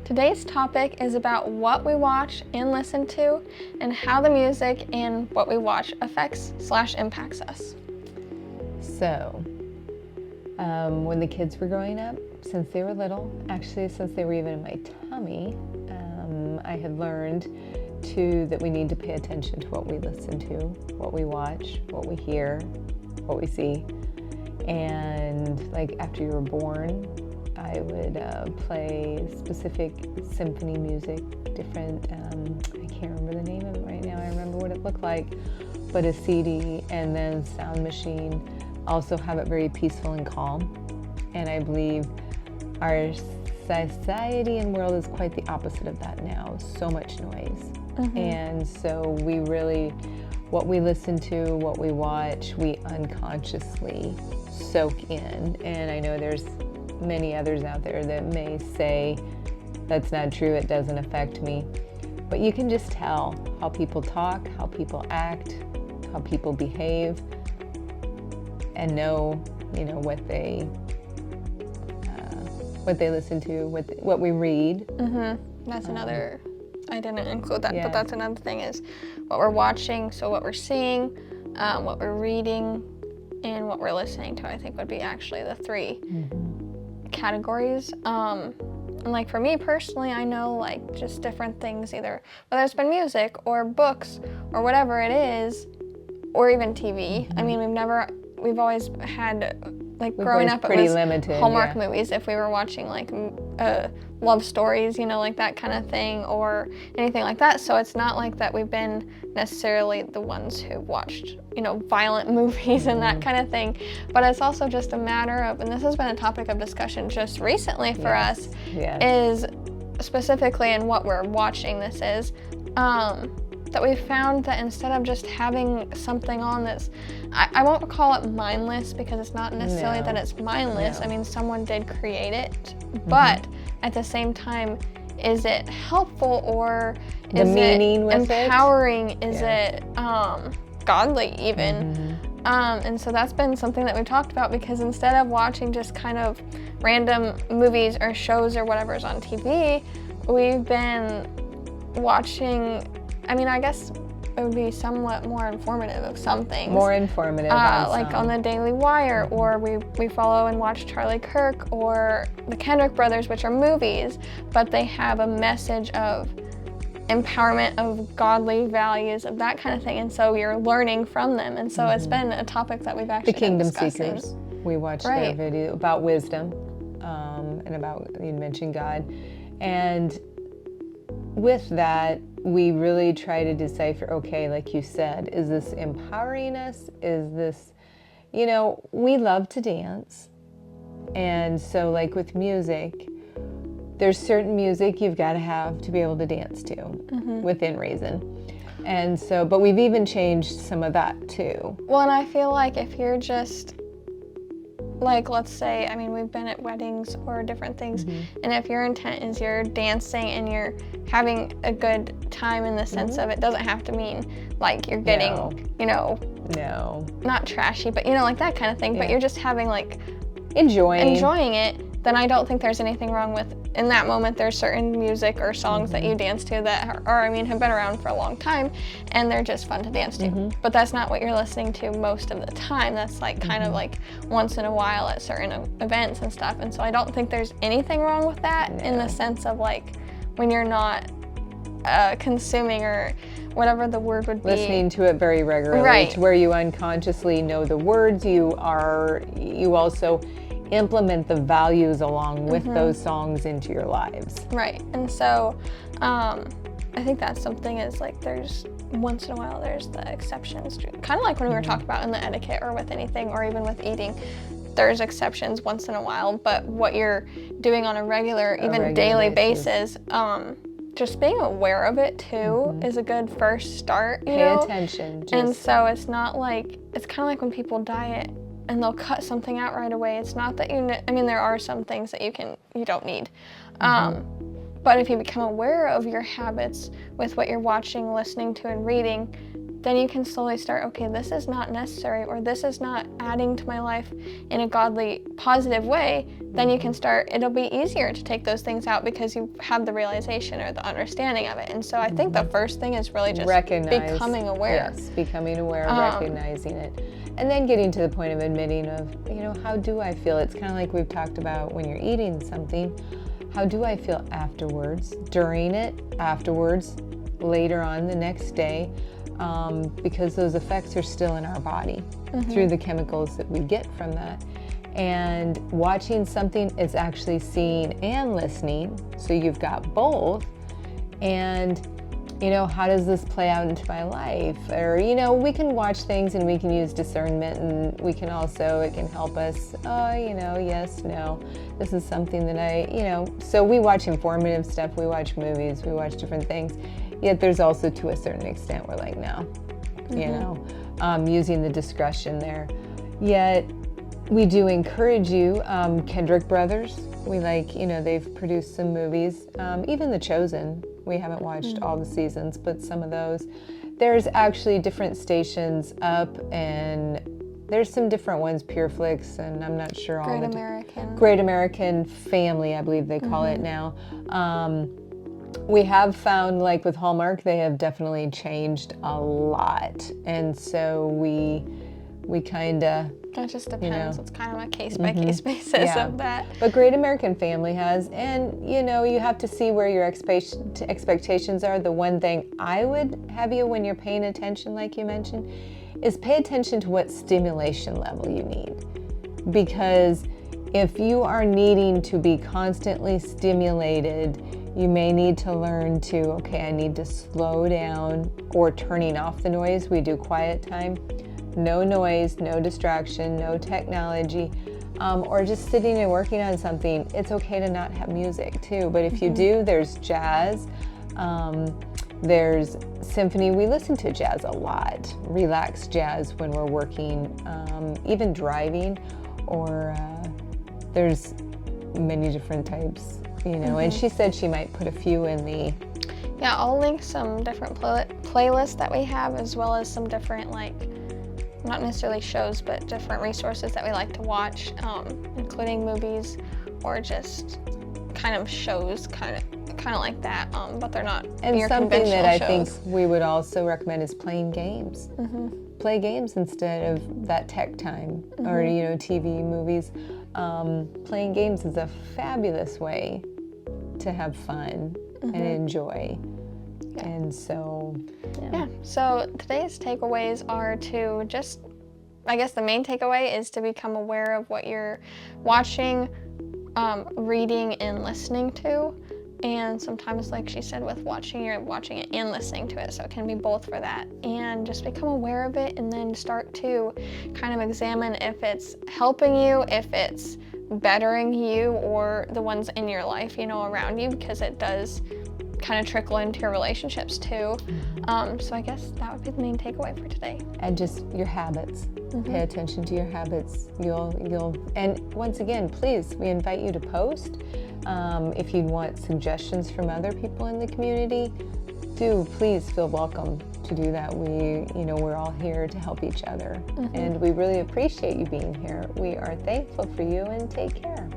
Today's topic is about what we watch and listen to and how the music and what we watch affects/impacts us. So, when the kids were growing up, since they were little, actually since they were even in my tummy, I had learned that we need to pay attention to what we listen to, what we watch, what we hear, what we see. And like after you were born, I would play specific symphony music, different, I can't remember the name of it right now, I remember what it looked like, but a CD and then sound machine, also have it very peaceful and calm. And I believe our society and world is quite the opposite of that now, so much noise. And so we really, what we listen to, what we watch, we unconsciously soak in. And I know there's many others out there that may say that's not true, it doesn't affect me, but you can just tell how people talk, how people act, how people behave, and know, what they listen to, what we read. That's another, I didn't include that, but that's another thing is what we're watching, so what we're seeing, what we're reading, and what we're listening to, I think would be actually the three categories. And like for me personally, I know like just different things, either whether it's been music or books or whatever it is, or even TV. I mean, we've always had, like growing up, it was limited, Hallmark movies if we were watching like love stories, like that kind of thing, or anything like that. So it's not like that we've been necessarily the ones who watched, violent movies and that kind of thing. But it's also just a matter of, and this has been a topic of discussion just recently for us, is specifically in what we're watching this is, that we found that instead of just having something on that's, I won't call it mindless because it's not necessarily that it's mindless. I mean, someone did create it, but at the same time, is it helpful or is it empowering? Is it godly even? And so that's been something that we've talked about, because instead of watching just kind of random movies or shows or whatever's on TV, we've been watching, I guess it would be somewhat more informative of some things. More informative like on the Daily Wire, or we follow and watch Charlie Kirk or the Kendrick Brothers, which are movies, but they have a message of empowerment, of godly values, of that kind of thing, and so you're learning from them. And so it's been a topic that we've actually The Kingdom been discussing. Seekers, we watched their video about wisdom, and about, you mentioned God, and with that, we really try to decipher, okay, like you said, is this empowering us? Is this, we love to dance. And so like with music, there's certain music you've got to have to be able to dance to within reason. And so, but we've even changed some of that too. Well, and I feel like if you're just, like, let's say, we've been at weddings or different things, and if your intent is you're dancing and you're having a good time in the sense of, it doesn't have to mean like you're getting, not trashy, but like that kind of thing, but you're just having like enjoying it, then I don't think there's anything wrong with, in that moment, there's certain music or songs that you dance to that are, have been around for a long time, and they're just fun to dance to. But that's not what you're listening to most of the time. That's like kind of like once in a while at certain events and stuff. And so I don't think there's anything wrong with that in the sense of like when you're not consuming or whatever the word would be. Listening to it very regularly, to where you unconsciously know the words. You also implement the values along with those songs into your lives. Right. And so I think that's something is like there's once in a while there's the exceptions, kind of like when we were talking about in the etiquette or with anything or even with eating, there's exceptions once in a while, but what you're doing on a regular daily basis, just being aware of it too is a good first start. Pay attention. And so it's not like, it's kind of like when people diet and they'll cut something out right away. It's not that there are some things that you don't need. But if you become aware of your habits with what you're watching, listening to, and reading, then you can slowly start, okay, this is not necessary, or this is not adding to my life in a godly, positive way, then you can start, it'll be easier to take those things out because you have the realization or the understanding of it. And so I think the first thing is really just becoming aware. Yes, becoming aware, recognizing it. And then getting to the point of admitting of, how do I feel? It's kind of like we've talked about when you're eating something. How do I feel afterwards, during it, afterwards, later on the next day? Because those effects are still in our body through the chemicals that we get from that. And watching something is actually seeing and listening. So you've got both. And how does this play out into my life? Or, we can watch things and we can use discernment, and we can also, it can help us, yes, no, this is something that so we watch informative stuff, we watch movies, we watch different things, yet there's also, to a certain extent, we're like, no, using the discretion there. Yet, we do encourage you, Kendrick Brothers, we they've produced some movies, even The Chosen. We haven't watched all the seasons, but some of those. There's actually different stations up, and there's some different ones, PureFlix, and I'm not sure all Great American Family, I believe they call it now. We have found, like with Hallmark, they have definitely changed a lot, and so we kind of... It just depends. It's kind of a case-by-case basis of that. But Great American Family has, and you have to see where your expectations are. The one thing I would have you, when you're paying attention, like you mentioned, is pay attention to what stimulation level you need. Because if you are needing to be constantly stimulated, you may need to learn to, I need to slow down, or turning off the noise. We do quiet time. No noise, no distraction, no technology, or just sitting and working on something. It's okay to not have music too, but if you do, there's jazz, there's symphony. We listen to jazz a lot, relaxed jazz when we're working, even driving, or there's many different types, and she said she might put a few in the... Yeah, I'll link some different playlists that we have, as well as some different, not necessarily shows, but different resources that we like to watch, including movies or just kind of shows, kind of like that, but they're not and your something that I shows. think we would also recommend is playing games. Play games instead of that tech time, or TV, movies. Playing games is a fabulous way to have fun and enjoy. And so, so today's takeaways are to just, I guess the main takeaway is to become aware of what you're watching, reading, and listening to. And sometimes, like she said, with watching, you're watching it and listening to it. So it can be both for that. And just become aware of it, and then start to kind of examine if it's helping you, if it's bettering you, or the ones in your life, around you, because it does kind of trickle into your relationships too. So I guess that would be the main takeaway for today. And just your habits. Pay attention to your habits. And once again, please, we invite you to post. If you want suggestions from other people in the community, please feel welcome to do that. We're all here to help each other. And we really appreciate you being here. We are thankful for you, and take care.